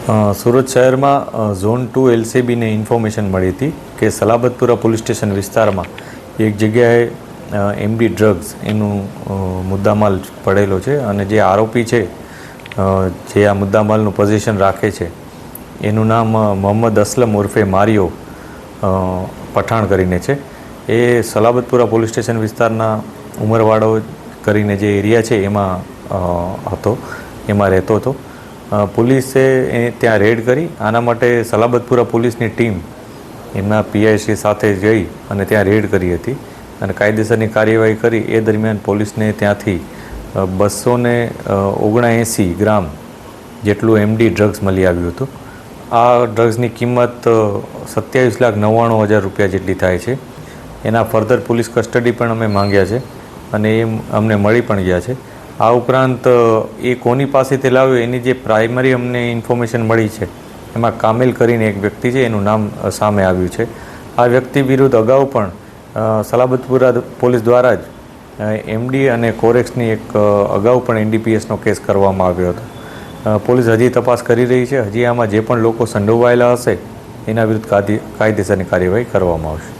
સુરત શહેરમાં zone 2 LCBને information મળી હતી કે સલાબતપુરા પોલીસ સ્ટેશન વિસ્તારમાં એક જગ્યાએ MD ડ્રગ્સ એનું મુદ્દામાલ પડેલો છે અને જે આરોપી છે જે આ મુદ્દામાલનું પોઝિશન રાખે છે એનું નામ મોહમ્મદ અસલમ ઉર્ફે મારિયો પઠાણ કરીને છે. એ સલાબતપુરા પોલીસ સ્ટેશન વિસ્તારના ઉમરવાડો કરીને જે એરિયા છે એમાં રહેતો હતો. પોલીસે ત્યાં રેડ કરી. આના માટે સલાબતપુરા પોલીસની ટીમ એમના PI સાથે જઈ અને ત્યાં રેડ કરી હતી અને કાયદેસરની કાર્યવાહી કરી. એ દરમિયાન પોલીસને ત્યાંથી 279 ગ્રામ જેટલું MD ડ્રગ્સ મળી આવ્યું હતું. આ ડ્રગ્સની કિંમત 27,99,000 રૂપિયા જેટલી થાય છે. એના ફર્ધર પોલીસ કસ્ટડી પણ અમે માંગ્યા છે અને એ અમને મળી પણ ગયા છે. આ ઉપરાંત એ કોની પાસેથી લાવ્યો એની જે પ્રાઇમરી અમને ઇન્ફોર્મેશન મળી છે એમાં કામિલ કરીને એક વ્યક્તિ છે, એનું નામ સામે આવ્યું છે. આ વ્યક્તિ વિરુદ્ધ અગાઉ પણ સલાબતપુરા પોલીસ દ્વારા જ MD અને કોરેક્સની એક અગાઉ પણ NDPSનો કેસ કરવામાં આવ્યો હતો. પોલીસ હજી તપાસ કરી રહી છે. હજી આમાં જે પણ લોકો સંડોવાયેલા હશે એના વિરુદ્ધ કાયદેસરની કાર્યવાહી કરવામાં આવશે.